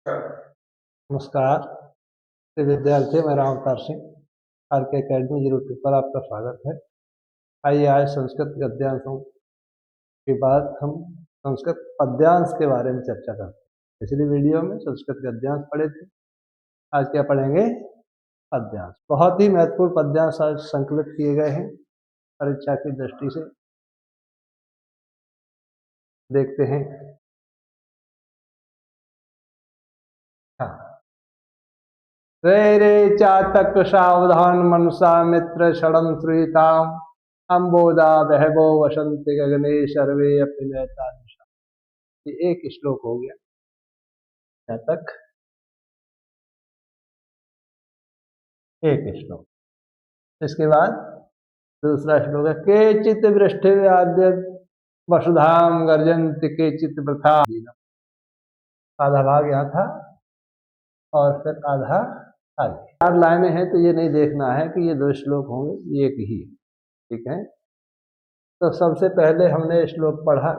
नमस्कार प्रिय विद्यार्थी, मैं राम अवतार सिंह आर के अकेडमी यूट्यूब पर आपका स्वागत है। आइए आज संस्कृत गद्यांशों के बाद हम संस्कृत पद्यांश के बारे में चर्चा करते हैं। पिछली वीडियो में संस्कृत गद्यांश पढ़े थे, आज क्या पढ़ेंगे? पद्यांश। बहुत ही महत्वपूर्ण पद्यांश आज संकलित किए गए हैं परीक्षा की दृष्टि से। देखते हैं। हाँ, रे रे चातक सावधान मनसा मित्र षडम श्रूयताम अम्बोदा बहवो वसंति गगने सर्वे अपि नयता दिशा। ये एक श्लोक हो गया। चातक एक श्लोक। इसके बाद दूसरा श्लोक है केचित् वृष्टि आद्य वसुधाम गर्जन्ति केचित् वृथा। आधा भाग यहाँ था और फिर आधा आगे। 4 लाइनें हैं तो ये नहीं देखना है कि ये 2 श्लोक होंगे, ये एक ही। ठीक है, तो सबसे पहले हमने श्लोक पढ़ा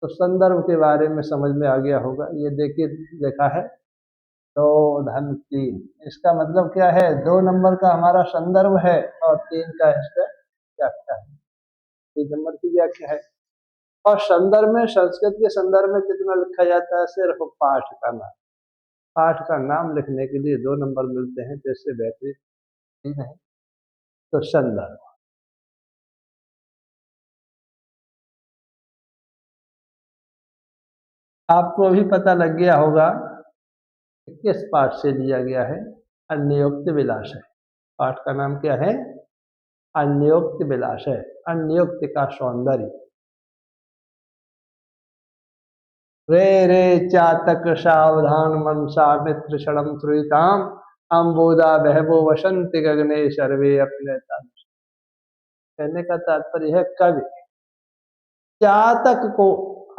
तो संदर्भ के बारे में समझ में आ गया होगा। ये देखिए, लिखा है 2 धन 3। इसका मतलब क्या है? 2 नंबर का हमारा संदर्भ है और 3 का इसका व्याख्या है। 3 नंबर की व्याख्या है। और संदर्भ में, संस्कृत के संदर्भ में कितना लिखा जाता है? सिर्फ पाठ का नाम। पाठ का नाम लिखने के लिए 2 नंबर मिलते हैं, तो इससे बेहतरीन है। तो संदर्भ आपको अभी पता लग गया होगा कि किस पाठ से लिया गया है। अन्योक्त विलास है। पाठ का नाम क्या है? अन्योक्त विलास है। अन्योक्त का सौंदर्य। रे रे चातक सावधान मनसा मित्र षडम श्रूयताम अम्बोदा बहवो वसंति गगने सर्वे अपने। कहने का तात्पर्य है कवि चातक को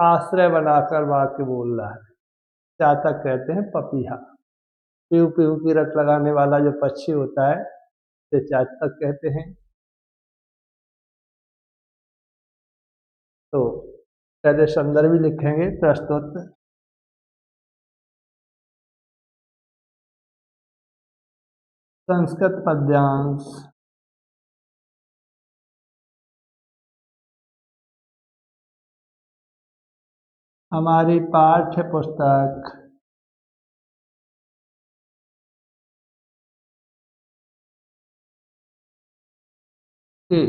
आश्रय बनाकर वाक्य बोल रहा है। चातक कहते हैं पपीहा। पीहू पीहू की रट लगाने वाला जो पक्षी होता है तो चातक कहते हैं। तो पहले संदर्भ लिखेंगे। प्रस्तुत संस्कृत पद्यांश हमारी पाठ्य पुस्तक की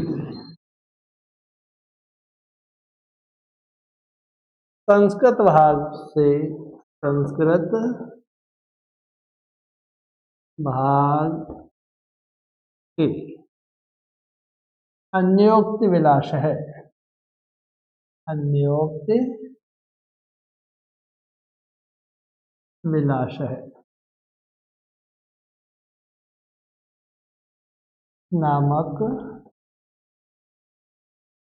संस्कृत भाग से, संस्कृत भाग की अन्योक्ति विलास है। अन्योक्ति विलास है नामक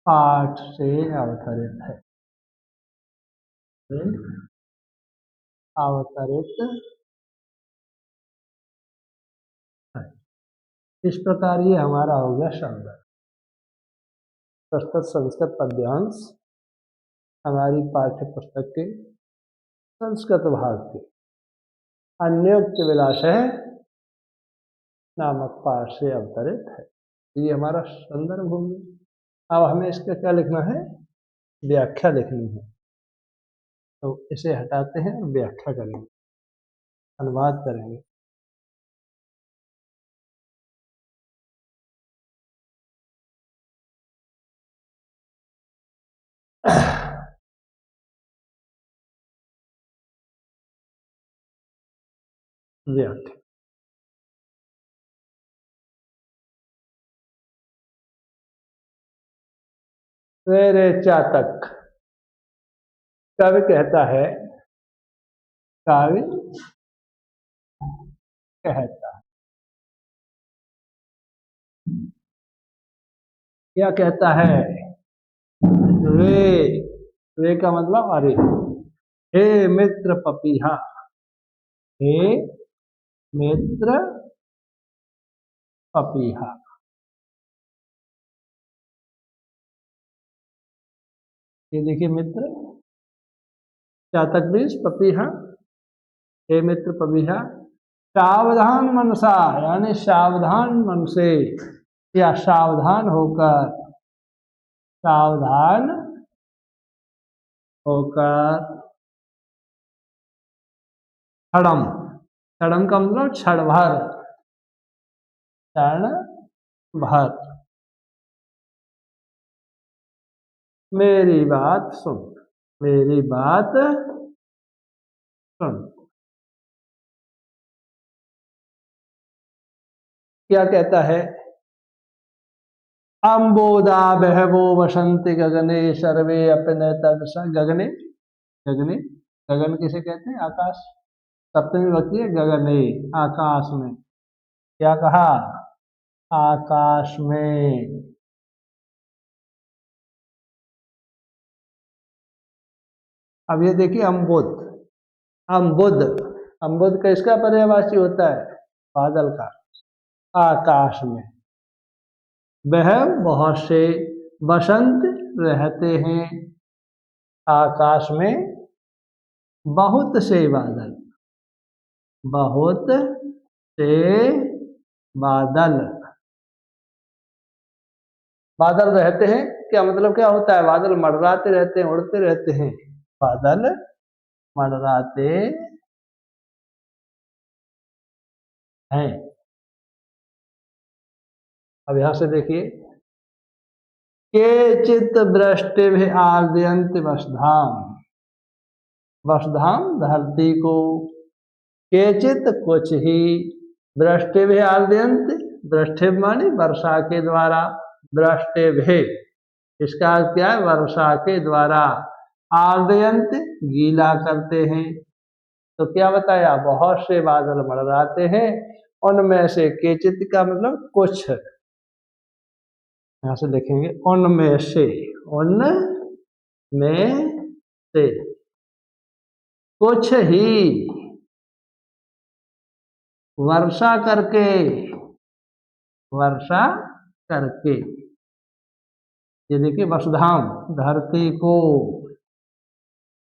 पाठ से अवतरित है। अवतरित है। इस प्रकार ये हमारा हो गया संदर्भ। प्रस्तुत संस्कृत पद्यांश हमारी पाठ्य पुस्तक के संस्कृत भाग के अन्योक्त विलास है नामक पाठ से अवतरित है। ये हमारा संदर्भ हो गया। अब हमें इसका क्या लिखना है? व्याख्या लिखनी है। तो इसे हटाते हैं और व्याख्या करेंगे, अनुवाद करेंगे। व्याख्या। रे रे चातक। कवि कहता है, कवि कहता है, क्या कहता है? रे, रे का मतलब अरे। हे मित्र पपीहा। हे मित्र पपीहा। ये देखिए मित्र, चातक बीज, पपीहा। हे मित्र पविहा सावधान मनसा यानी सावधान मन से या सावधान होकर, सावधान होकर क्षणम, क्षणम का मतलब क्षण भर, क्षण भर मेरी बात सुन, मेरी बात सुन। क्या कहता है? अम्बोदा बहवो वसंति गगने सर्वे अपने तदसा। गगने, गगने, गगन किसे कहते हैं? आकाश। सप्तमी विभक्ति है गगने, आकाश में। क्या कहा? आकाश में। अब ये देखिए अम्बुद, अम्बुद, अम्बुद किसका पर्यायवाची होता है? बादल का। आकाश में वह बहुत से बसंत रहते हैं, आकाश में बहुत से बादल, बहुत से बादल, बादल रहते हैं। क्या मतलब क्या होता है? बादल मंडराते रहते हैं, उड़ते रहते हैं। बादल मंडराते हैं। अब यहां से देखिए, केचित वृष्टि आर्दयन्ति वसुधाम, वसुधाम धरती को, केचित कुछ ही, वृष्टि आर्दयन्ति, वृष्टि मानी वर्षा के द्वारा, वृष्टि इसका अर्थ क्या है? वर्षा के द्वारा। आर्दयन्ति गीला करते हैं। तो क्या बताया? बहुत से बादल मंडराते हैं, उनमें से केचित का मतलब कुछ, यहां से देखेंगे उनमें से, उनमें से कुछ ही वर्षा करके, वर्षा करके, ये देखिए वसुधाम धरती को,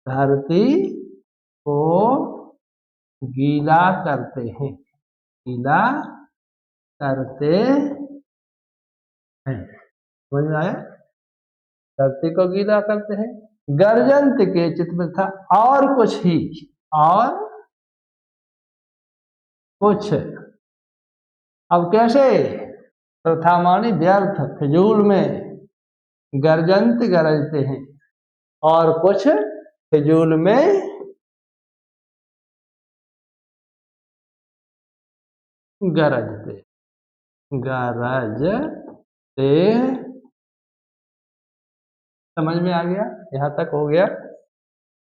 धरती को गीला करते हैं, गीला करते हैं। समझ में आया? धरती को गीला करते हैं। गर्जंत के चित्र था और कुछ ही, और कुछ। अब कैसे? प्रथा मानी व्यर्थ, फिजूल में। गर्जंत गरजते हैं, और कुछ फिजूल में गरजते, गरजते। समझ में आ गया? यहां तक हो गया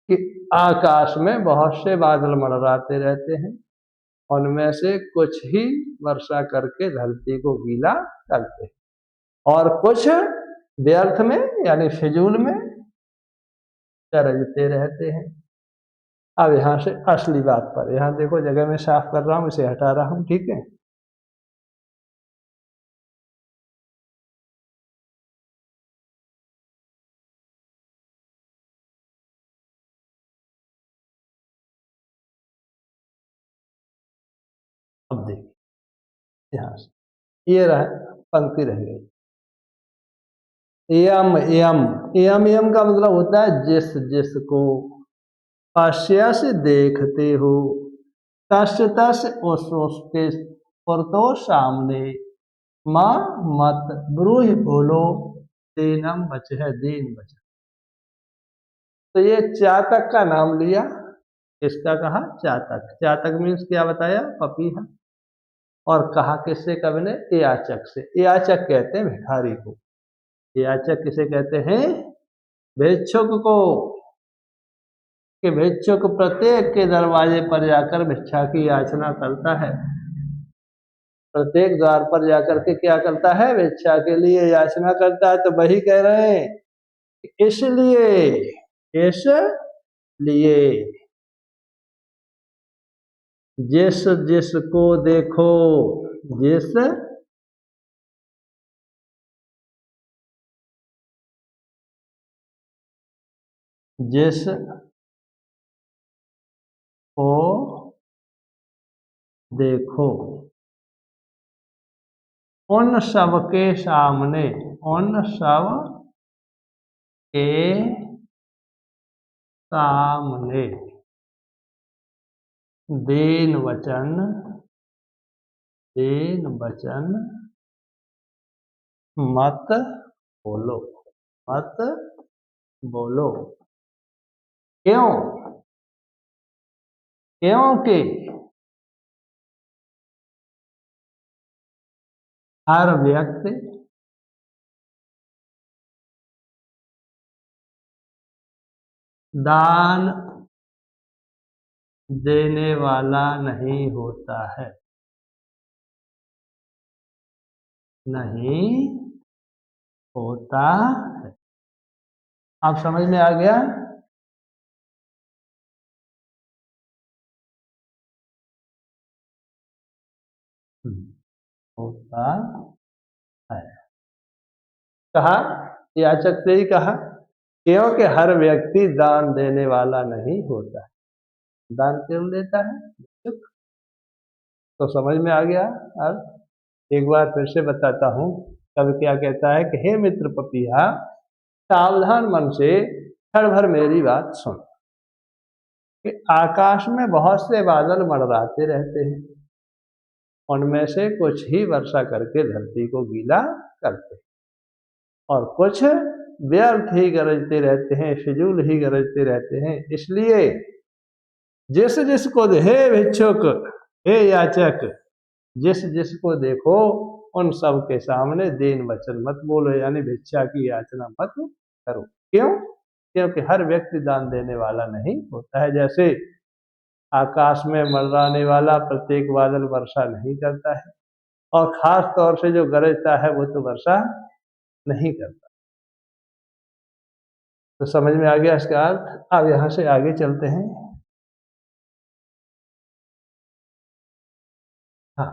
कि आकाश में बहुत से बादल मंडराते रहते हैं, उनमें से कुछ ही वर्षा करके धरती को गीला करते हैं, और कुछ व्यर्थ में यानी फिजूल में गरजते रहते हैं। अब यहां से असली बात पर, यहां देखो जगह में साफ कर रहा हूं, इसे हटा रहा हूं, ठीक है? अब देखिए यहां से, ये रहा, पंक्ति रह गई। यम यम, यम यम का मतलब होता है जिस जिसको, पश्यस देखते हो, तस् तस् उस उसके पुरतो सामने, माँ मत ब्रूह बोलो, दीनम बच है, दीन बच। तो ये चातक का नाम लिया, किसका कहा? चातक। चातक मीन्स क्या बताया? पपीहा। और कहा किससे कवि ने? याचक से। याचक कहते हैं भिखारी को। याचक किसे कहते हैं? भिक्षुक को। कि भिक्षुक प्रत्येक के दरवाजे पर जाकर भिक्षा की याचना करता है, प्रत्येक द्वार पर जाकर के क्या करता है? भिक्षा के लिए याचना करता है। तो वही कह रहे हैं, इसलिए, इसलिए जिस जिसको देखो, जिस जिस को देखो, उन सब के सामने, उन सब के सामने दीन वचन, दीन वचन मत बोलो, मत बोलो। क्यों? क्योंकि हर व्यक्ति दान देने वाला नहीं होता है, नहीं होता है। आप समझ में आ गया? होता है। कहा, याचक से ही कहा, क्योंकि हर व्यक्ति दान देने वाला नहीं होता है। दान क्यों देता है? तो समझ में आ गया। अब एक बार फिर से बताता हूँ। कवि क्या कहता है कि हे मित्र पपिया, सावधान मन से क्षण भर मेरी बात सुन। कि आकाश में बहुत से बादल मंडराते रहते हैं, उनमें से कुछ ही वर्षा करके धरती को गीला करते हैं, और कुछ व्यर्थ ही गरजते रहते हैं, फिजूल ही गरजते रहते हैं। इसलिए जिस जिसको, हे भिक्षुक, हे याचक, जिस जिसको देखो उन सब के सामने दीन वचन मत बोलो, यानी भिक्षा की याचना मत करो। क्यों? क्योंकि हर व्यक्ति दान देने वाला नहीं होता है। जैसे आकाश में मंडराने वाला प्रत्येक बादल वर्षा नहीं करता है, और खास तौर से जो गरजता है वो तो वर्षा नहीं करता। तो समझ में आ गया इसका अर्थ। अब यहां से आगे चलते हैं। हाँ,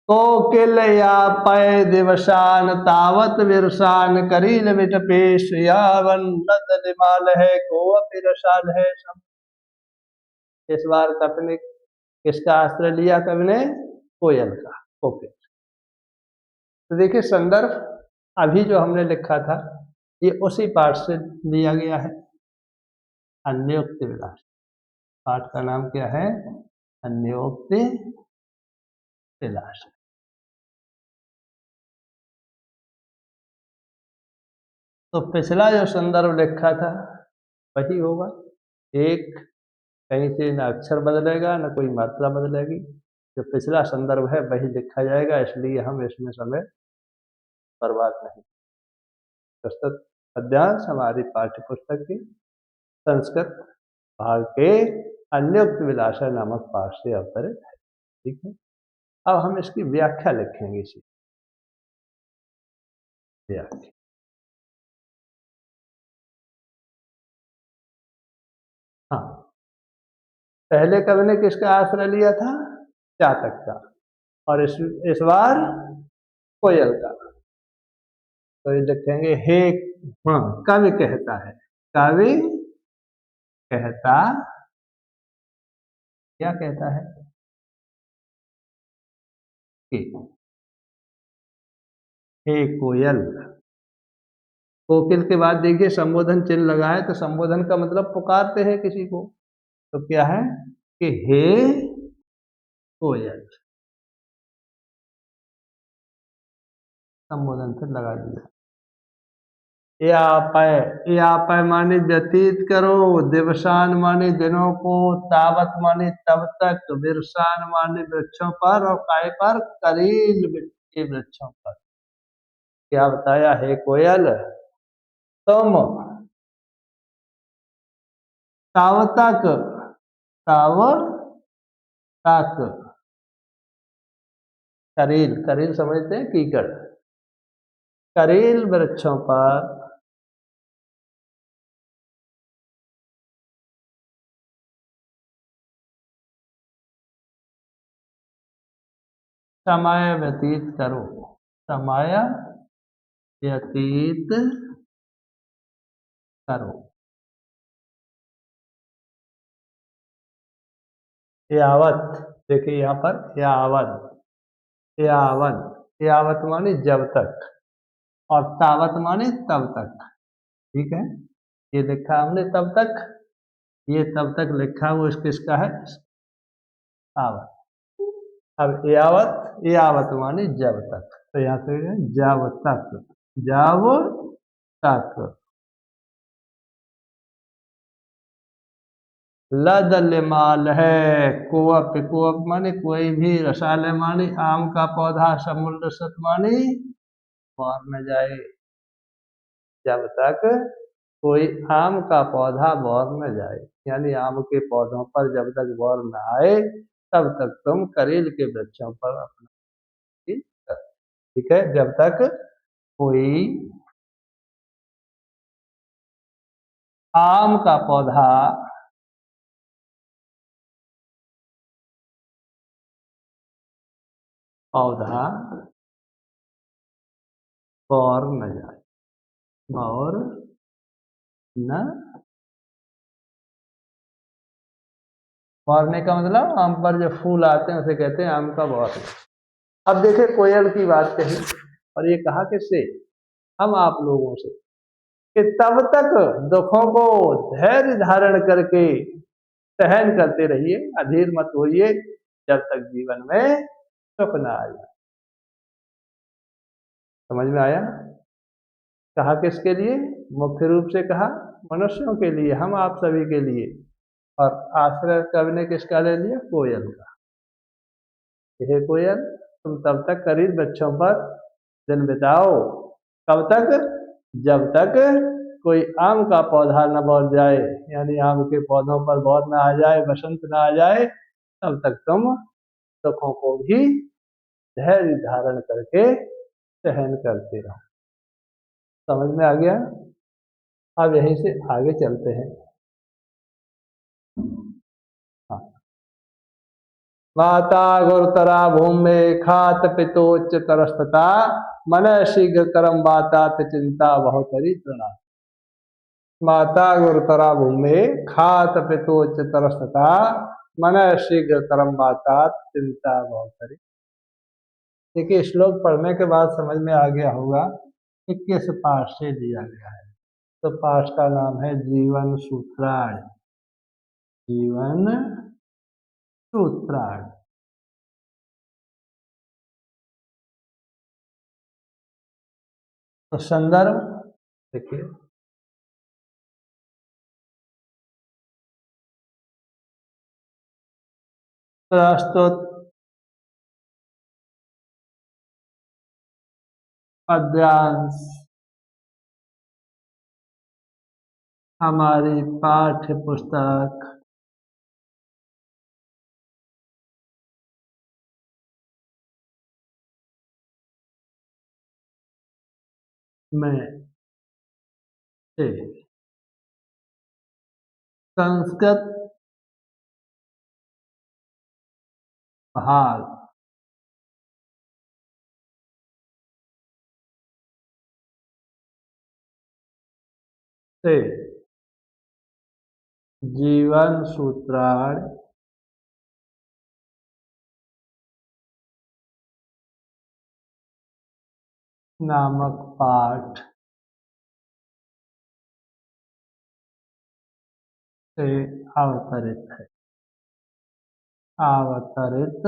कोकिल या पय दिवसान तावत विरसान करील विटपेश यावन नद निमाल है को रसाल है सम। इस बार कवि ने किसका आश्रय लिया? कवि ने कोयल का, कोकिल। तो देखिए संदर्भ अभी जो हमने लिखा था ये उसी पाठ से लिया गया है, अन्योक्ति विलास। पाठ का नाम क्या है? अन्योक्ति विलास। तो पिछला जो संदर्भ लिखा था वही होगा। एक कहीं से न अक्षर बदलेगा न कोई मात्रा बदलेगी। जो पिछला संदर्भ है वही लिखा जाएगा, इसलिए हम इसमें समय बर्बाद नहीं। प्रस्तुत अध्याय हमारी पाठ्य पुस्तक की संस्कृत भाग के अन्योक्त विलासा नामक पाठ से अवतरित है। ठीक है, अब हम इसकी व्याख्या लिखेंगे। इसी व्याख्या, हाँ, पहले कवि ने किसका आश्रय लिया था? चातक का, और इस बार कोयल का। तो ये लिखेंगे हे, हाँ, कवि कहता है, कवि कहता, क्या कहता है कि हे कोयल। कोकिल के बाद देखिए संबोधन चिन्ह लगा है, तो संबोधन का मतलब पुकारते हैं किसी को। तो क्या है कि हे कोयल, संबोधन से लगा दिया। या पय माने व्यतीत करो, दिवसान माने दिनों को, तावत माने तब तक, विरसान माने वृक्षों पर, और काय पर? करील के वृक्षों पर। क्या बताया? हे कोयल, तुम तब तक, तब तक, करील, करील समझते हैं कीकड़, करील वृक्षों पर समय व्यतीत करो, समय व्यतीत करो। यावत, देखिए यहाँ पर यावत, यावत, यावत माने जब तक, और तावत माने तब तक। ठीक है, ये लिखा हमने तब तक, ये तब तक लिखा वो किसका है, तावत। अब यावत, यावत माने जब तक, तो यहाँ से जब तक, जब तक। लद लिमाल है, कुवप, कुवप माने कोई भी, रसाले माने आम का पौधा, समुद्र सत माने मर न जाए, जब तक कोई आम का पौधा बौर न जाए, यानी आम के पौधों पर जब तक बौर न आए तब तक तुम करेल के वृक्षों पर अपना खेती करो। ठीक है, जब तक कोई आम का पौधा पौधा बौर न जाए, बौर न, बौरने का मतलब आम पर जो फूल आते हैं उसे कहते हैं आम का बौर। अब देखे कोयल की बात कही, और ये कहा किससे, हम आप लोगों से, कि तब तक दुखों को धैर्य धारण करके सहन करते रहिए, अधीर मत होइए, जब तक जीवन में सुख न आ जाए। समझ में आया? कहा किसके लिए, मुख्य रूप से कहा मनुष्यों के लिए, हम आप सभी के लिए, और आश्रय कवि ने किसका ले लिया, कोयल का। हे कोयल, तुम तब तक करीब बच्चों पर दिन बिताओ, कब तक, जब तक कोई आम का पौधा न बौर जाए, यानी आम के पौधों पर बौर न आ जाए, बसंत न आ जाए, तब तक तुम दुखों को भी धैर्य धारण करके सहन करते रहो। समझ में आ गया? अब यहीं से आगे चलते हैं। हाँ। माता गुरुतरा भूमि खात पितोच्च तरस्तता, मन शीघ्र करम बातात चिंता बहुतरी तृणा। माता गुरुतरा भूमि खात पितोच्च तरस्तता, मन शीघ्र करम बातात चिंता बहुतरी। देखिए, श्लोक पढ़ने के बाद समझ में आ गया होगा कि किस पाठ से दिया गया है। तो पाठ का नाम है जीवन सूत्राण, जीवन सूत्राण। तो संदर्भ देखिए, प्रस्तुत पद्यांश हमारी पाठ्य पुस्तक में से संस्कृत भाग से जीवन सूत्राण नामक पाठ से अवतरित है। अवतरित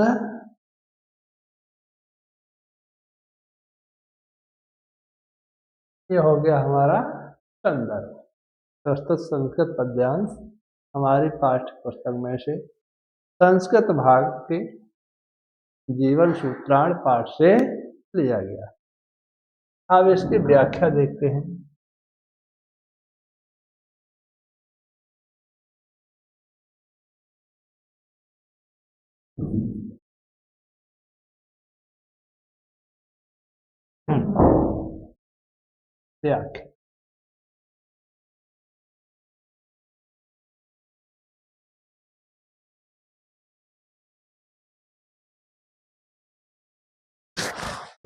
ये हो गया हमारा संदर्भ। प्रस्तुत संस्कृत पद्यांश हमारी पाठ्य पुस्तक में से संस्कृत भाग के जीवन सूत्राण पाठ से लिया गया। अब इसकी व्याख्या देखते हैं। व्याख्या,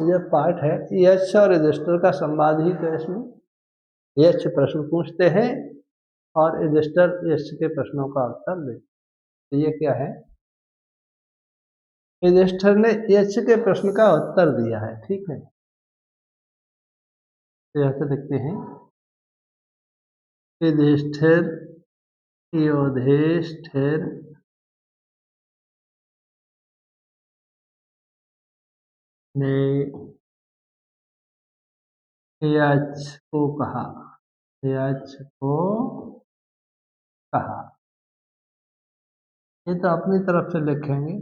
यह पाठ है यक्ष और रजिस्टर का संवाद ही तो इसमें। यक्ष प्रश्न पूछते हैं और रजिस्टर यक्ष के प्रश्नों का उत्तर देते। ये क्या है, युधिष्ठिर ने यक्ष के प्रश्न का उत्तर दिया है। ठीक है, तो यहाँ से देखते हैं युधिष्ठिर युधिष्ठिर ने यक्ष को कहा, यक्ष को कहा। ये तो अपनी तरफ से लिखेंगे,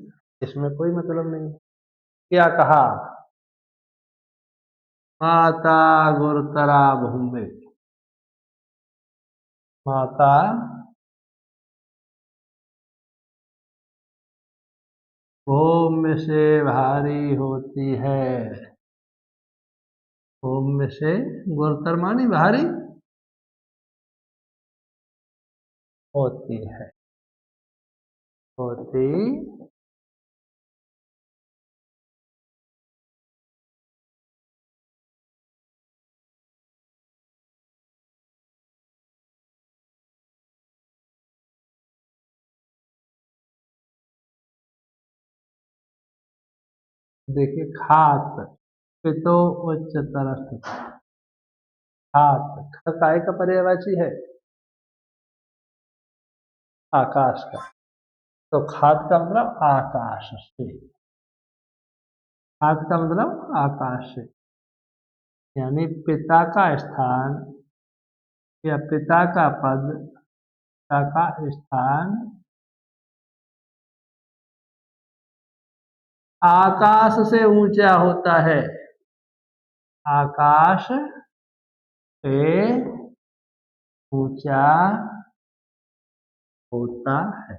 इसमें कोई मतलब नहीं है। क्या कहा? माता गुरुतरा भूमि, माता भूमि से भारी होती है। भूमि से गुरुतर मानी भारी होती है, होती देखिए खात पितो उच्चतरस्थ, खात काय का पर्यायवाची है आकाश का, तो खात का मतलब आकाश से, खात का मतलब आकाश से, यानी पिता का स्थान या पिता का पद, पिता का स्थान आकाश से ऊंचा होता है, आकाश से ऊंचा होता है।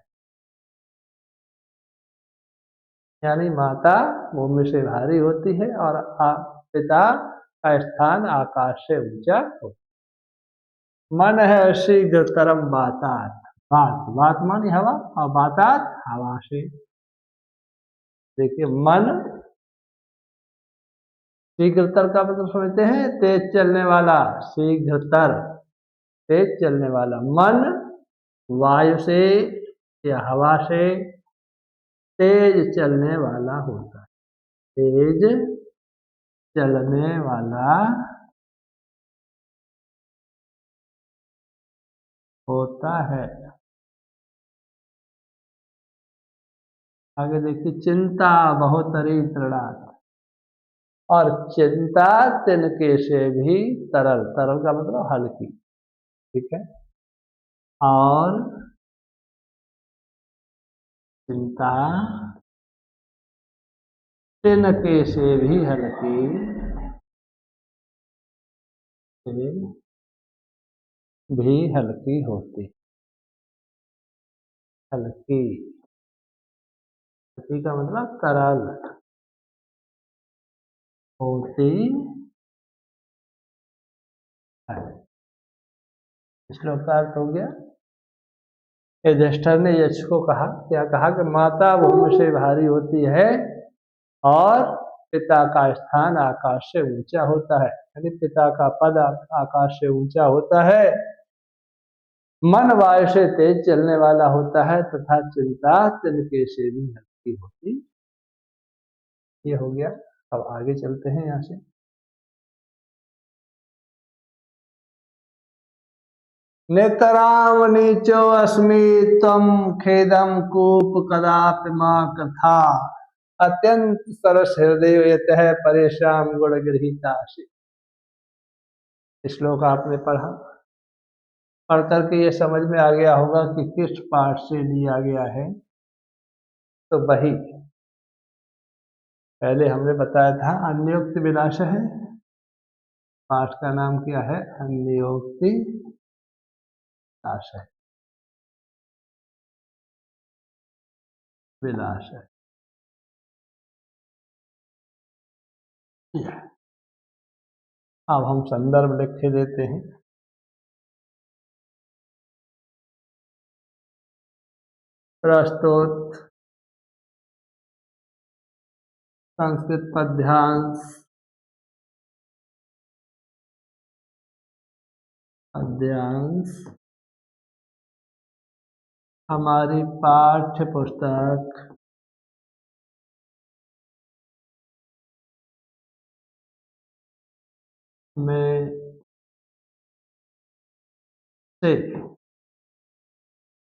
यानी माता भूमि से भारी होती है और पिता का स्थान आकाश से ऊंचा होता है। मन है शीघ्रतरम बातात, बात बात मानी हवा और बातात हवा से। देखिए मन शीघ्रतर का मतलब समझते हैं तेज चलने वाला, शीघ्रतर तेज चलने वाला। मन वायु से या हवा से तेज चलने वाला होता है, तेज चलने वाला होता है। आगे देखिए चिंता बहुतरी तृणात्, और चिंता तिनके से भी तरल, तरल का मतलब हल्की। ठीक है, और चिंता तिनके से भी हल्की, से भी हल्की होती, हल्की, हल्की का मतलब तरल होती है। श्लोक का अर्थ हो गया। युधिष्ठिर ने यक्ष को कहा, क्या कहा कि माता भूमि से भारी होती है और पिता का स्थान आकाश से ऊंचा होता है, यानी पिता का पद आकाश से ऊंचा होता है। मन वायु से तेज चलने वाला होता है तथा चिंता तिनके से भी हल्की होती। ये हो गया। अब आगे चलते हैं यहाँ से। नेतराम नीचो अस्मि तम खेदम कूप कदापि मां कथा, अत्यंत सरस हृदय है परेशान गुण गृहीता से। श्लोक आपने पढ़ा, पढ़ करके ये समझ में आ गया होगा कि किस पाठ से लिया गया है। तो वही पहले हमने बताया था, अन्योक्ति विनाश है। पाठ का नाम क्या है? अन्योक्ति विनाश है, विनाश है। अब हम संदर्भ लिख के देते हैं। प्रस्तुत संस्कृत पद्यांश, पद्यांश हमारी पाठ्य पुस्तक में से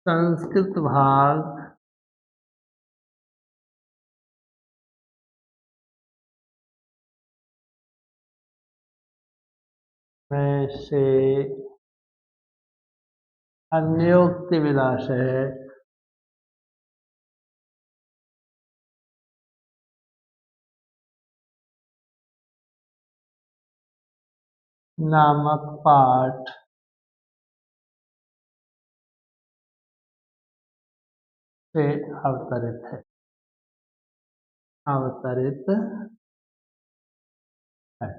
संस्कृत भाग में से अन्योक्ति विलाशय नामक पाठ से अवतरित है। अवतरित है।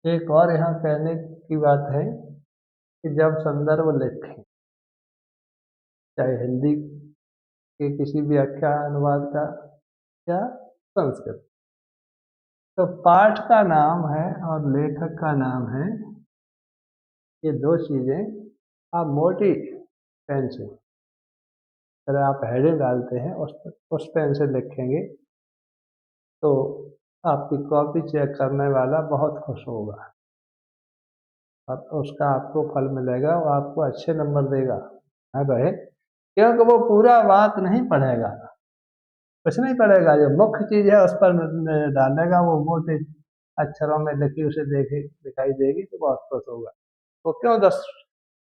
एक और यहाँ कहने की बात है कि जब संदर्भ लिखें, चाहे हिंदी के किसी व्याख्या अनुवाद का या संस्कृत, तो पाठ का नाम है और लेखक का नाम है, ये दो चीजें आप मोटी पेन से, अगर आप हेडिंग डालते हैं उस पेन से लिखेंगे तो आपकी कॉपी चेक करने वाला बहुत खुश होगा और उसका आपको फल मिलेगा, वो आपको अच्छे नंबर देगा। हाँ कहे, क्योंकि वो पूरा बात नहीं पढ़ेगा, कुछ नहीं पढ़ेगा, जो मुख्य चीज है उस पर डालेगा, वो मोटे अक्षरों में लिखी उसे देखे दिखाई देगी तो बहुत खुश होगा। वो क्यों 10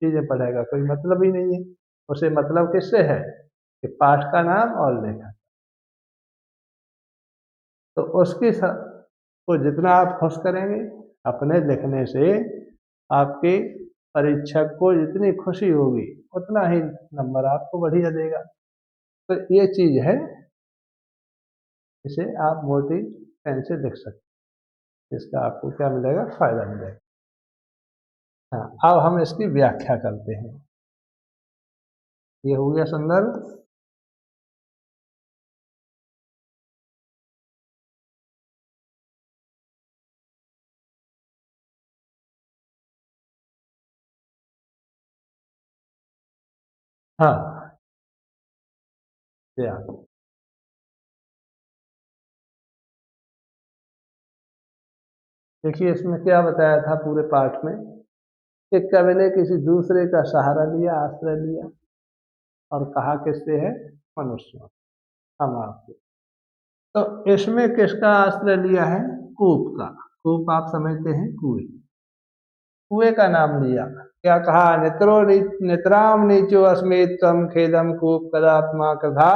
चीजें पढ़ेगा, कोई मतलब ही नहीं है। उसे मतलब किससे है कि पाठ का नाम और लेखक, तो उसकी को जितना आप खुश करेंगे अपने लिखने से, आपके परीक्षक को जितनी खुशी होगी उतना ही नंबर आपको बढ़िया देगा। तो ये चीज है, इसे आप मोटी पेन से लिख सकते हैं, इसका आपको क्या मिलेगा, फायदा मिलेगा। हाँ, अब हम इसकी व्याख्या करते हैं। ये हो गया संदर्भ। हाँ, देखिए इसमें क्या बताया था पूरे पाठ में, एक कवि ने किसी दूसरे का सहारा लिया, आश्रय लिया और कहा किससे है, मनुष्य, हम आपके। तो इसमें किसका आश्रय लिया है, कूप का। कूप आप समझते हैं, कुएं, कुएं का नाम लिया। क्या कहा, नितराम नीचो अस्मित तम खेदम कूप कदात्मा कथा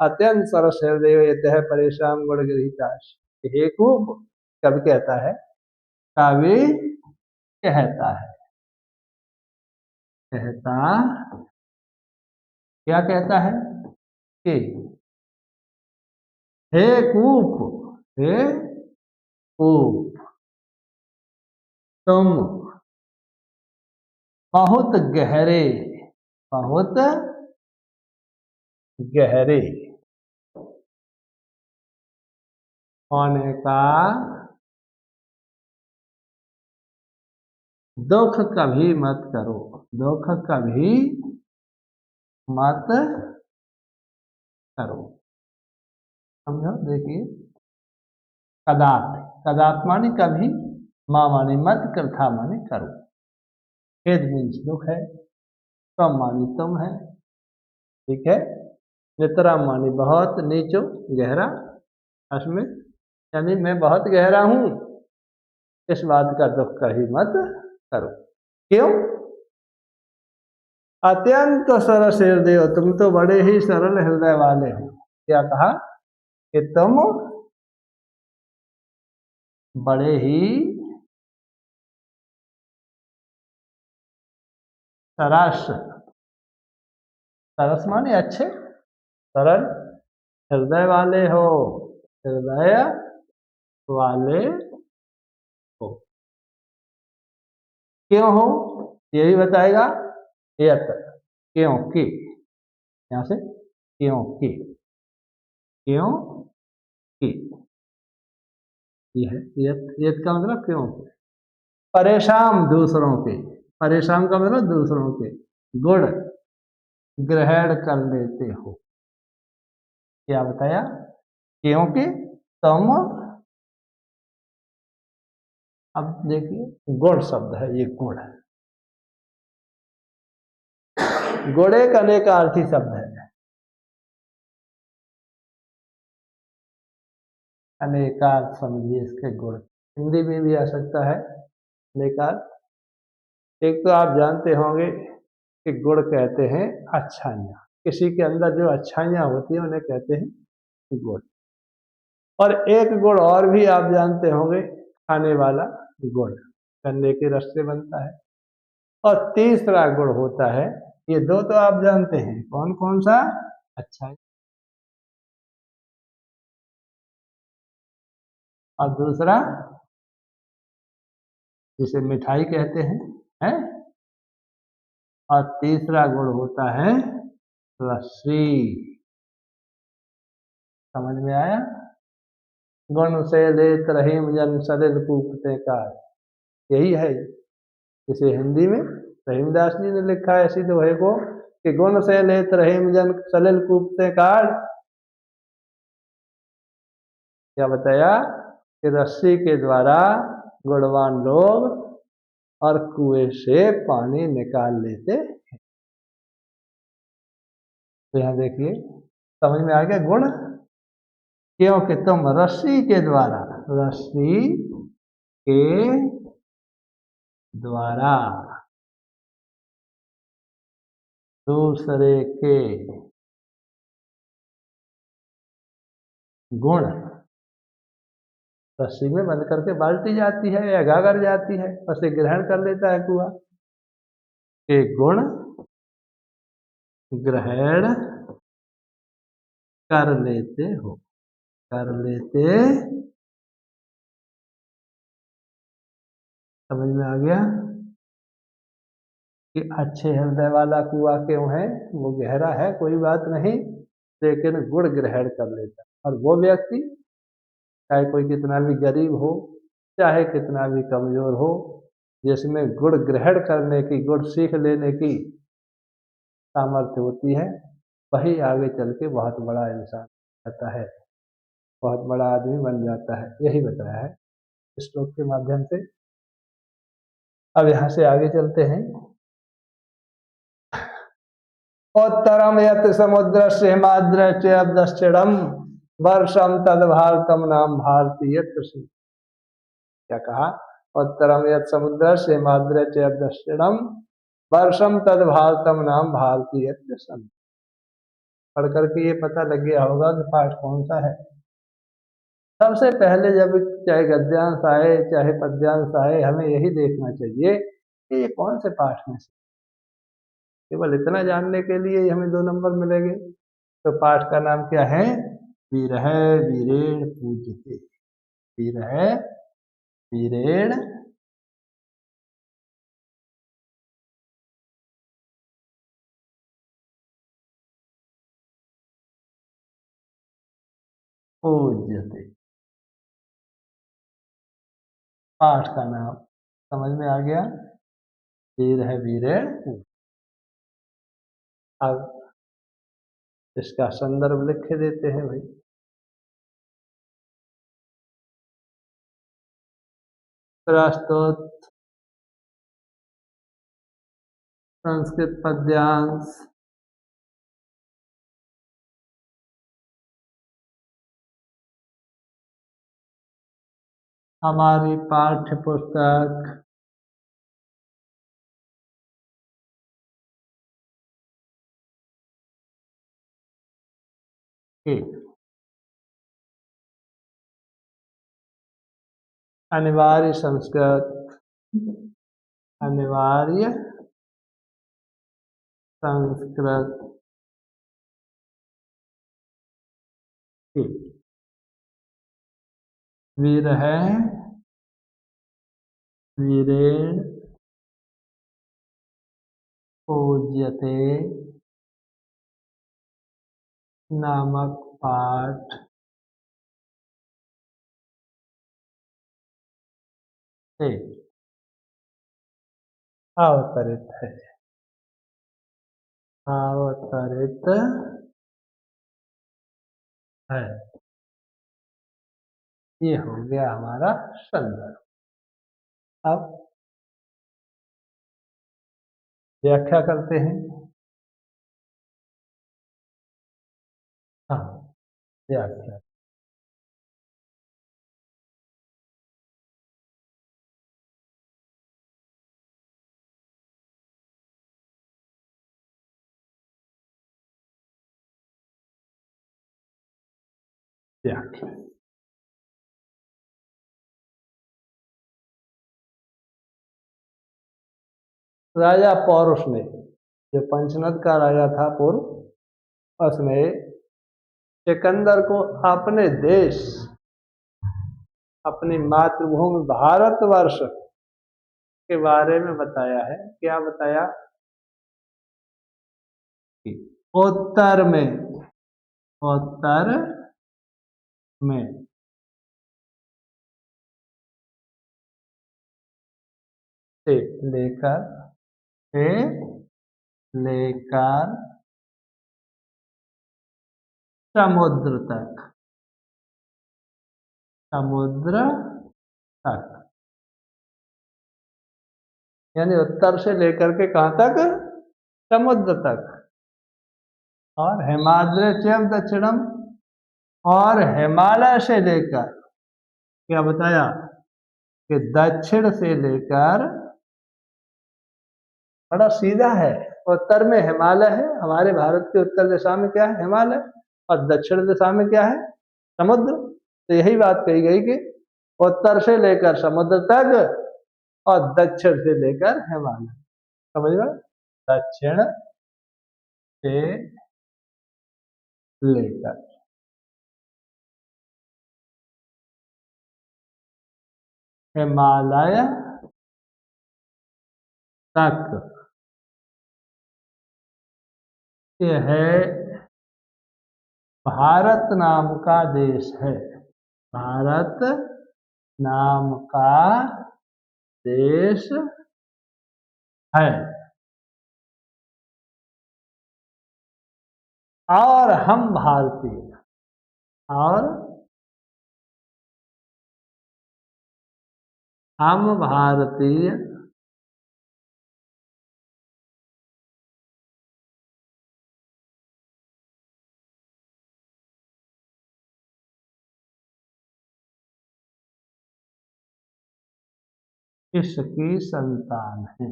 अत्यंत सरस हृदय यतः परेशान गुण गृहिताश। हे कूप, कवि कहता है, कवि कहता है, कहता क्या कहता है कि हे कूप, हे कूप, तुम बहुत गहरे, बहुत गहरे होने का दुख कभी मत करो, दुख कभी मत करो। समझो, देखिए, कदात, कदात माने कभी, माँ माने मत, कृथा माने करो, खेद मीन्स दुख है, कम मानी तुम है, ठीक है। नितरा मानी बहुत, नीचो गहरा, असमें यानी मैं बहुत गहरा हूं, इस बात का दुख कभी मत करो। क्यों, अत्यंत सरस हृदय हो, तुम तो बड़े ही सरल हृदय वाले हो। क्या कहा कि तुम बड़े ही सरस, सरस माने अच्छे, सरल हृदय वाले हो, हृदय वाले हो। क्यों हो, ये भी बताएगा, यत, क्योंकि, यहां से क्योंकि, क्योंकि ये है, यत का मतलब क्यों। परेशान दूसरों के, परेशान का मतलब दूसरों के गुण ग्रहण कर लेते हो। क्या बताया? क्योंकि तुम, अब देखिए गुण शब्द है, ये गुण है, गुण एक अनेकार्थी शब्द है, अनेकार्थ समझिए इसके गुण। हिंदी में भी आ सकता है अनेकार्थ। एक तो आप जानते होंगे कि गुण कहते हैं अच्छाइयाँ, किसी के अंदर जो अच्छाइयाँ होती हैं उन्हें कहते हैं गुण। और एक गुण और भी आप जानते होंगे, खाने वाला गुण, गन्ने के रस से बनता है। और तीसरा गुण होता है, ये दो तो आप जानते हैं, कौन कौन सा? अच्छा, और दूसरा जिसे मिठाई कहते हैं? और तीसरा गुण होता है लस्सी। समझ में आया? गुण से लेत रहीम जन सलिल कूपते का, यही है। इसे हिंदी में रहीमदास जी ने लिखा है ऐसी दोहे को कि गुण से लेत रहीम जन सलिल कूपते काट। क्या बताया? कि रस्सी के द्वारा गुणवान लोग और कुएं से पानी निकाल लेते हैं। तो यहाँ देखिए समझ में आ गया गुण, क्योंकि तुम रस्सी के द्वारा, रस्सी के द्वारा दूसरे के गुण रस्सी में बंद करके बाल्टी जाती है या गागर जाती है, उसे ग्रहण कर लेता है कुआं, के गुण ग्रहण कर लेते हो, कर लेते। समझ में आ गया कि अच्छे हृदय वाला कुआं क्यों है? वो गहरा है कोई बात नहीं, लेकिन गुण ग्रहण कर लेता है। और वो व्यक्ति चाहे कोई कितना भी गरीब हो, चाहे कितना भी कमजोर हो, जिसमें गुण ग्रहण करने की, गुण सीख लेने की सामर्थ्य होती है, वही आगे चल के बहुत बड़ा इंसान रहता है, बहुत बड़ा आदमी बन जाता है। यही बताया है इस श्लोक के माध्यम से। अब यहाँ से आगे चलते हैं। उत्तरम यत समुद्र से हिमाद्र च दक्षिणम वर्षम तद भारतम नाम भारतीय कृषि। क्या कहा? उत्तरम यत समुद्र से हिमाद्र च दक्षिणम वर्षम तद भारतम नाम भारतीय कृषि। पढ़ करके ये पता लग गया होगा कि पाठ कौन सा है। सबसे पहले जब चाहे गद्यांश आए चाहे पद्यांश आए, हमें यही देखना चाहिए कि ये कौन से पाठ में से। केवल इतना जानने के लिए ही हमें 2 नंबर मिलेंगे। तो पाठ का नाम क्या है? विरह वीरेण पूज्यते। विरह वीरेण पूज्यते, पाठ का नाम समझ में आ गया? विरह वीरेण पूज्यते। अब इसका संदर्भ लिख के देते हैं भाई। प्रस्तुत संस्कृत पद्यांश हमारी पाठ्य पुस्तक की अनिवार्य संस्कृत, अनिवार्य संस्कृत की विरह वीरेण पूज्यते नामक पाठ से अवतरित है, अवतरित है। ये हो गया हमारा संदर्भ। अब व्याख्या करते हैं। हाँ, व्याख्या। व्याख्या राजा पौरुष ने, जो पंचनद का राजा था पूर्व, उसने सिकंदर को अपने देश, अपनी मातृभूमि भारतवर्ष के बारे में बताया है। क्या बताया? उत्तर में, उत्तर में से लेकर, से लेकर समुद्र तक, समुद्र तक, यानी उत्तर से लेकर के कहां तक? समुद्र तक। और हिमाद्रचम दक्षिणम, और हिमालय से लेकर, क्या बताया कि दक्षिण से लेकर, बड़ा सीधा है। उत्तर में हिमालय है, हमारे भारत के उत्तर दिशा में क्या है? हिमालय। और दक्षिण दिशा में क्या है? समुद्र। तो यही बात कही गई कि उत्तर से लेकर समुद्र तक और दक्षिण से लेकर हिमालय। समझ गए? दक्षिण से लेकर हिमालय तक, ये है भारत नाम का देश है। भारत नाम का देश है। और हम भारतीय, और हम भारतीय इसकी संतान है।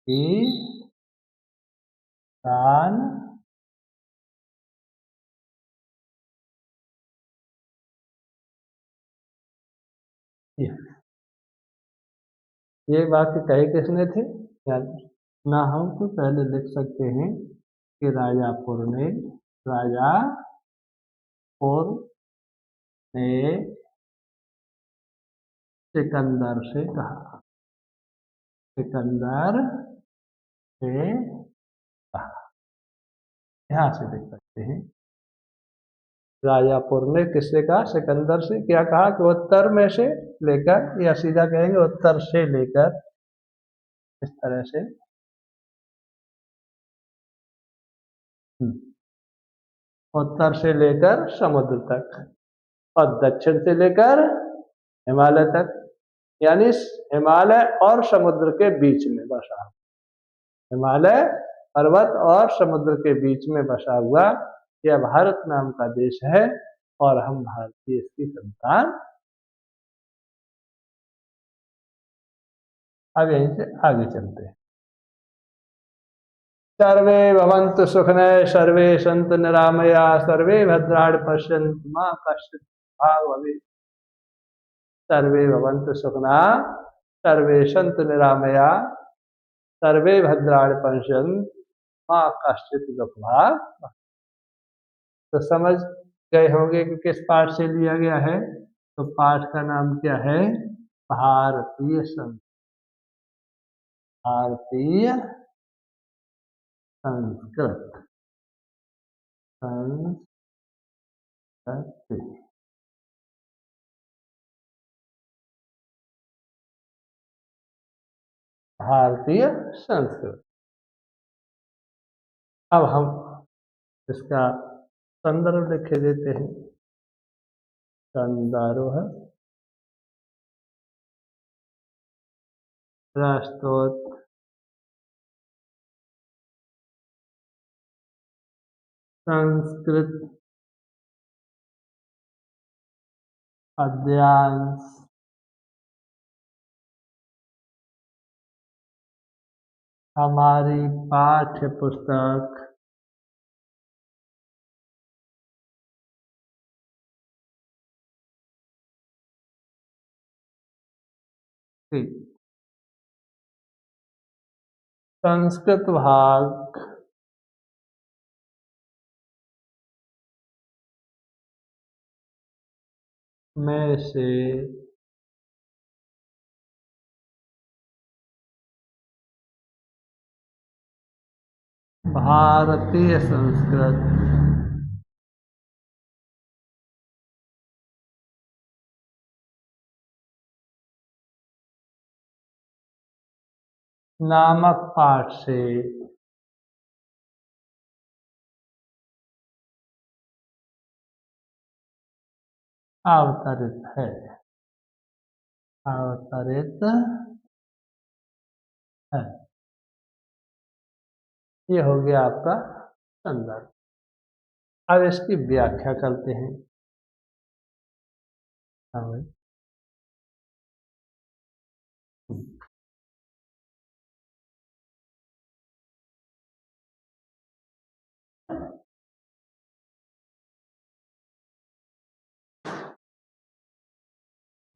की संतान ये वाक्य कहे किसने थे? ना हम तो पहले लिख सकते हैं कि राजापुर ने, राजापुर ने सिकंदर से कहा, सिकंदर से कहा। यहां से देख सकते हैं, राजापुर ने किससे कहा? सिकंदर से। क्या कहा? कि उत्तर में से लेकर, या सीधा कहेंगे उत्तर से लेकर, इस तरह से। उत्तर से लेकर समुद्र तक और दक्षिण से लेकर हिमालय तक, यानी हिमालय और समुद्र के बीच में बसा, हिमालय पर्वत और समुद्र के बीच में बसा हुआ यह भारत नाम का देश है। और हम भारतीय इसकी संतान। अब यहीं से आगे चलते हैं। सर्वे भवन्तु सुखिनः, सर्वे सन्तु निरामया, सर्वे भद्राणि पश्यन्तु मा कश्चित् दुःखभाग् भवेत्। सर्वे भवन्तु सुखिनः, सर्वे सन्तु निरामया, सर्वे भद्राणि पश्यन्तु मा कश्चित् दुःखभाग् भवेत्। तो समझ गए होंगे कि किस पाठ से लिया गया है। तो पाठ का नाम क्या है? भारतीय संस्कृति, भारतीय संस्कृत, संस्कृति। भारतीय संस्कृत। अब हम इसका संदर्भ लिख देते हैं। संदर्भ राष्ट्रोत्तर संस्कृत पद्यांश हमारी पाठ्य पुस्तक की संस्कृत भाग में से भारतीय संस्कृत नामक पाठ से अवतरित है। अवतरित है। ये हो गया आपका संदर्भ। अब इसकी व्याख्या करते हैं।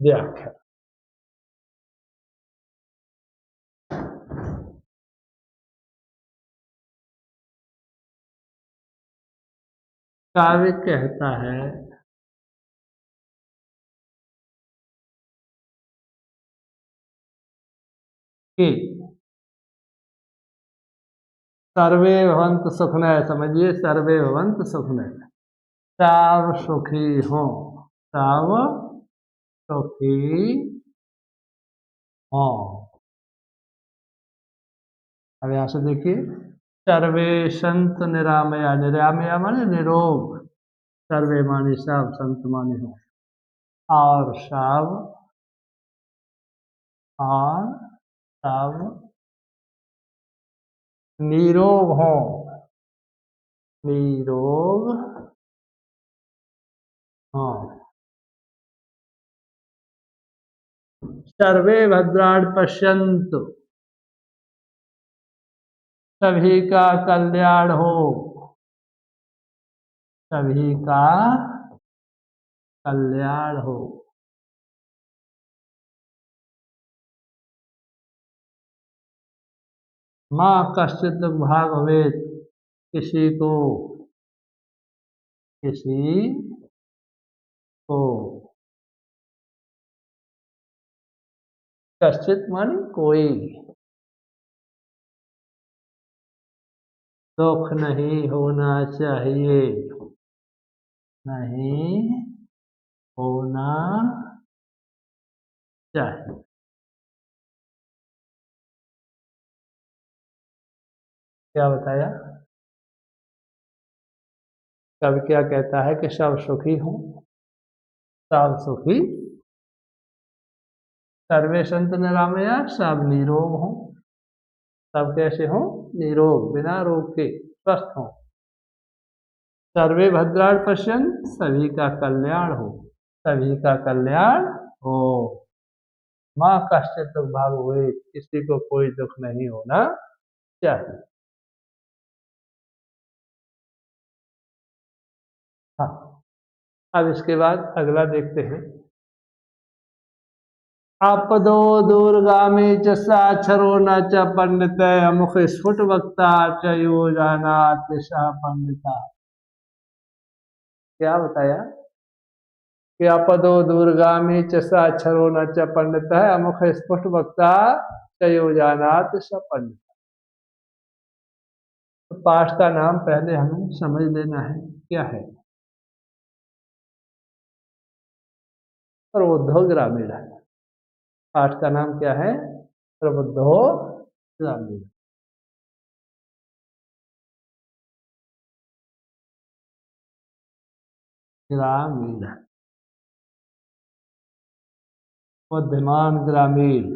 व्याख्या काव्य कहता है कि सर्वे भवन्तु सुखिनः, समझिए, सर्वे भवन्तु सुखिनः, सब सुखी हो, सब सुखी हो। अब यहाँ से देखिए, सर्वे संत निरामया, निरामया माने निरोग, सर्वे माने सब, संत माने हो, और सब निरोग हो, निरोग हो। सर्वे भद्राणि पश्यन्तु, सभी का कल्याण हो, सभी का कल्याण हो। माँ कश्चित् दुर्भाग् भवेत्, किसी को कश्चित् माने कोई दुख नहीं होना चाहिए, नहीं होना चाहिए। क्या बताया? कवि क्या कहता है कि सब सुखी हों, सब सुखी, सर्वे संत निरामया, सब निरोग हों, सब कैसे हों? निरोग, बिना रोग के स्वस्थ हों। सर्वे भद्राणि पश्यन्तु, सभी का कल्याण हो, सभी का कल्याण हो। माँ कश्चित् दुर्भाग् भवेत्, किसी को कोई दुख नहीं होना चाहिए। हाँ, अब इसके बाद अगला देखते हैं। आपदो दूरगामी च साक्षरो न च पंडित, मुख स्फुट वक्ता च योजानात् स पंडिता। क्या बताया कि आपदो दूरगामी च साक्षरो न च पंडित, मुख स्फुट वक्ता च योजानात् स पंडिता। तो पाठ का नाम पहले हमें समझ लेना है, क्या है? प्रबुद्धो ग्रामीण है। पाठ का नाम क्या है? प्रबुद्धो ग्रामीण, ग्रामीण, बुद्धिमान ग्रामीण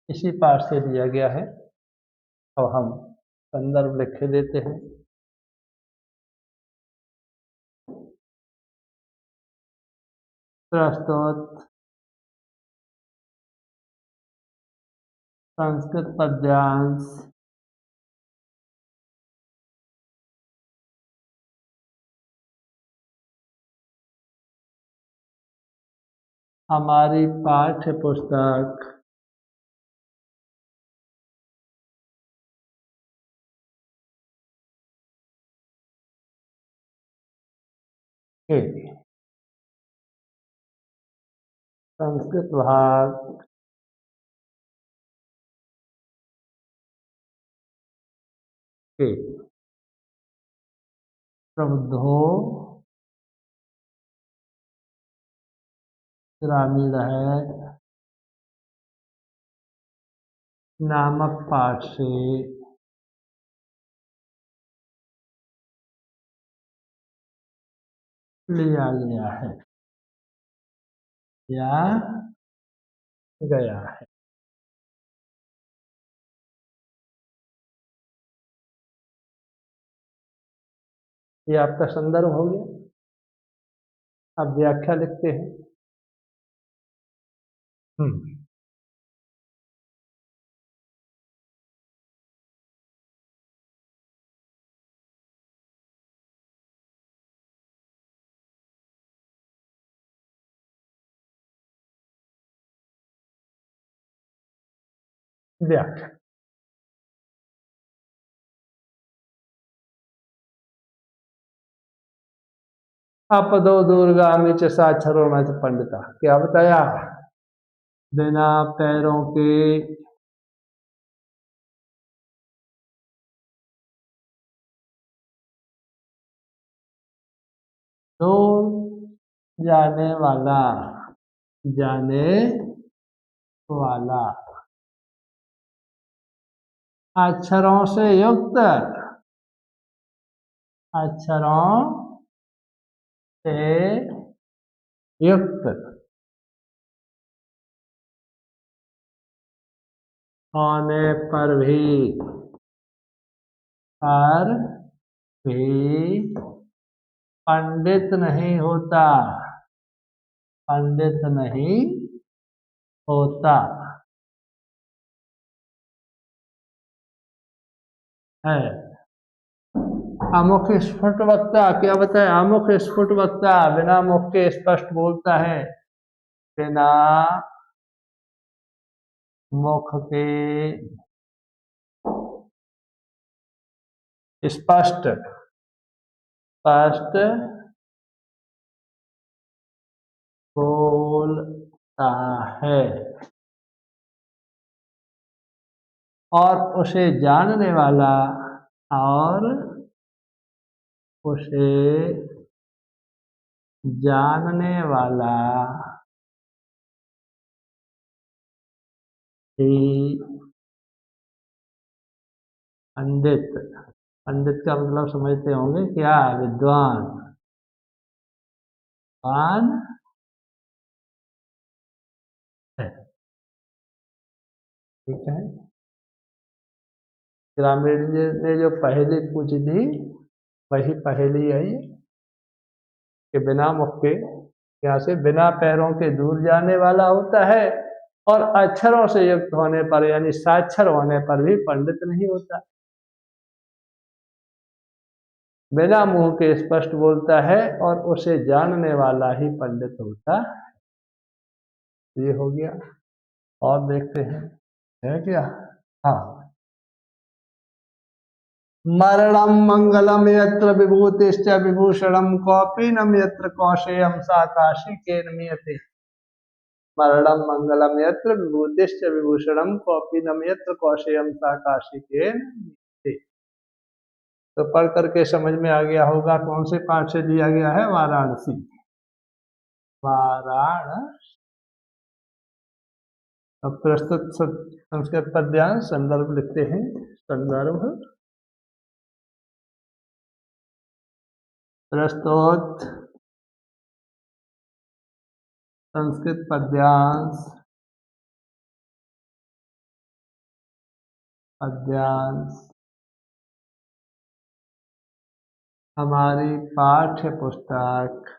इसी पाठ से दिया गया है। अब हम संदर्भ लिख देते हैं। प्रस्तुत संस्कृत पद्यांश हमारी पाठ्य पुस्तक के संस्कृत भाग के प्रबुद्धों ग्रामीण है नामक पाठ से लिया गया है या गया है। ये आपका संदर्भ हो गया। अब व्याख्या लिखते हैं। व्याख्या अपदो दूरगामी च साक्षरो न च पंडिता। क्या बताया? बिना पैरों के दूर जाने वाला, जाने वाला, अक्षरों से युक्त, अक्षरों से युक्त होने पर भी पंडित नहीं होता, पंडित नहीं होता है। अमुख स्फुट वक्ता, क्या बताए? अमुख स्फुट वक्ता बिना मुख के स्पष्ट बोलता है, बिना मुख के स्पष्ट स्पष्ट बोलता है और उसे जानने वाला, और उसे जानने वाला ही पंडित, पंडित का मतलब समझते होंगे क्या? विद्वान, विद्वान है। ठीक है। ग्रामीण ने जो पहेली पूछी थी वही पहेली है ये, कि बिना मुख के, यहाँ से बिना पैरों के दूर जाने वाला होता है और अक्षरों से युक्त होने पर यानी साक्षर होने पर भी पंडित नहीं होता। बिना मुंह के स्पष्ट बोलता है और उसे जानने वाला ही पंडित होता है। ये हो गया। और देखते हैं है क्या? हाँ, मरणम मंगलम यत्र विभूतिश्च विभूषणम कौपीनम यत्र कौशेयम सा काशी के नियते। मरणम मंगलम यत्र विभूतिश्च विभूषणम कौपीनम यत्र कौशेयम सा काशी के नियते। तो पढ़ करके समझ में आ गया होगा कौन से पाठ से लिया गया है? वाराणसी, वाराणसी। अब प्रस्तुत संस्कृत पद्यांश संदर्भ लिखते हैं। संदर्भ प्रस्तुत संस्कृत पद्यांश हमारी पाठ्य पुस्तक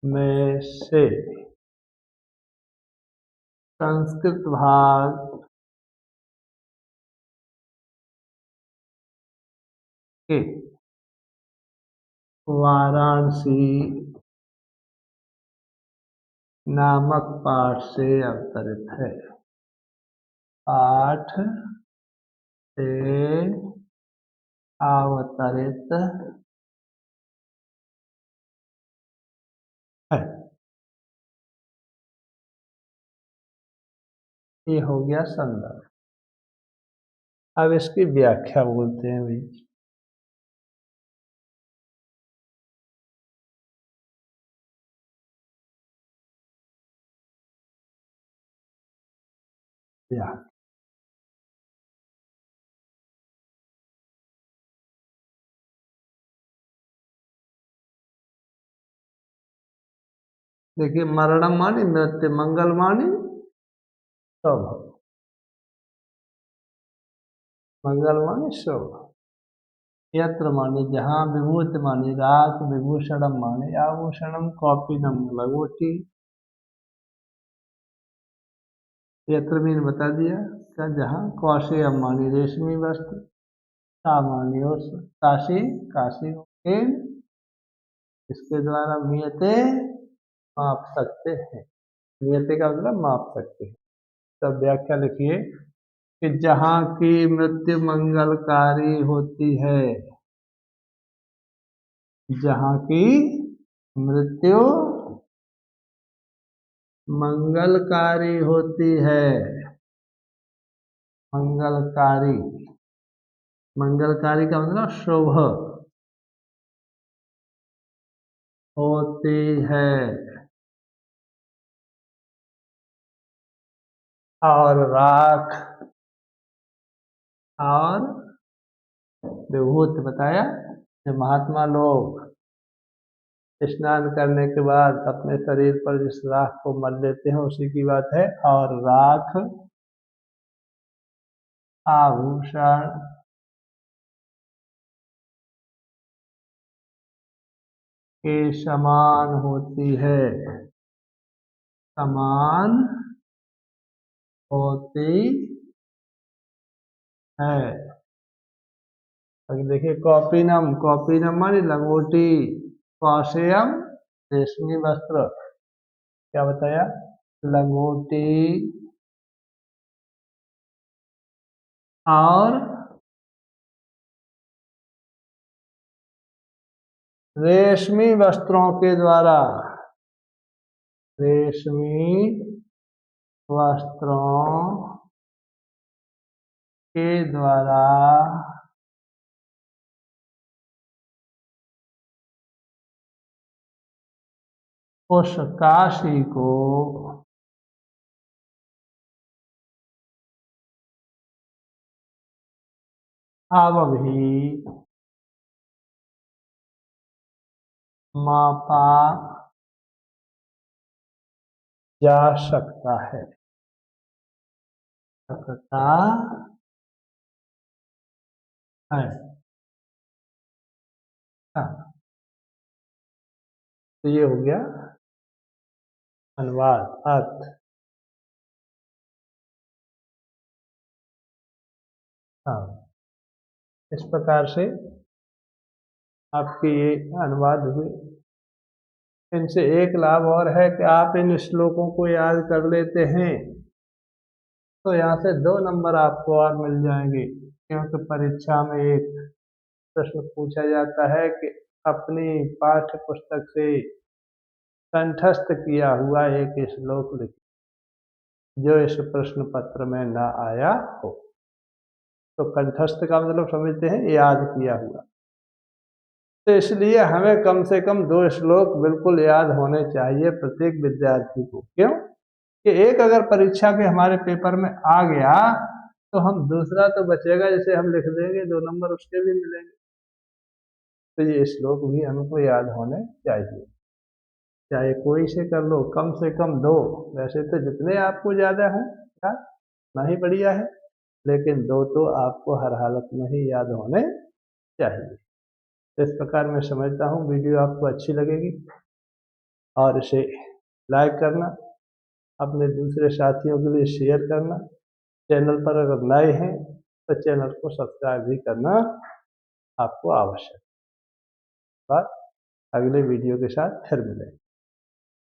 में से संस्कृत भाग के वाराणसी नामक पाठ से अवतरित है। पाठ से अवतरित है। ये हो गया संदर्भ। अब इसकी व्याख्या बोलते हैं भाई। देखिए, मरणम मानी नृत्य, मंगल मानी शुभ, मंगल मानी शुभ, यत्र माने जहाँ, विभूति माने रात, विभूषणम माने आभूषणम, कौपीनम लंगोटी। यत्र मीन बता दिया क्या, जहाँ, कौशेयम मानी रेशमी वस्त्र, सामान्य काशी, काशी इसके द्वारा मियते माप सकते हैं। नियति का मतलब माप सकते हैं। तब व्याख्या लिखिए कि जहाँ की मृत्यु मंगलकारी होती है, जहाँ की मृत्यु मंगलकारी होती है, मंगलकारी, मंगलकारी का मतलब शुभ होती है, और राख और विभूत बताया कि महात्मा लोग स्नान करने के बाद अपने शरीर पर जिस राख को मल लेते हैं उसी की बात है। और राख आभूषण के समान होती है, समान होती है। देखिए, कौपीनम, कौपीनम मानी लंगोटी, कौशेयम रेशमी वस्त्र, क्या बताया, लंगोटी और रेशमी वस्त्रों के द्वारा, रेशमी वस्त्रों के द्वारा उस काशी को अब भी मापा जा सकता है, सकता है। हाँ, तो ये हो गया अनुवाद, अर्थ। हाँ, इस प्रकार से आपके ये अनुवाद हुए। इनसे एक लाभ और है कि आप इन श्लोकों को याद कर लेते हैं तो यहाँ से 2 नंबर आपको और मिल जाएंगे, क्योंकि परीक्षा में एक प्रश्न पूछा जाता है कि अपनी पाठ्य पुस्तक से कंठस्थ किया हुआ एक श्लोक लिखिए जो इस प्रश्न पत्र में न आया हो। तो कंठस्थ का मतलब समझते हैं याद किया हुआ। तो इसलिए हमें कम से कम 2 श्लोक बिल्कुल याद होने चाहिए प्रत्येक विद्यार्थी को। क्यों कि एक अगर परीक्षा के हमारे पेपर में आ गया तो हम दूसरा तो बचेगा, जैसे हम लिख देंगे 2 नंबर उसके भी मिलेंगे। तो ये श्लोक भी हमको याद होने चाहिए, चाहे कोई से कर लो, कम से कम 2। वैसे तो जितने आपको ज़्यादा हो याद ना ही बढ़िया है, लेकिन 2 तो आपको हर हालत में ही याद होने चाहिए। तो इस प्रकार मैं समझता हूँ वीडियो आपको अच्छी लगेगी और इसे लाइक करना, अपने दूसरे साथियों के लिए शेयर करना। चैनल पर अगर नए हैं तो चैनल को सब्सक्राइब भी करना आपको आवश्यक। बात अगले वीडियो के साथ फिर मिलेंगे।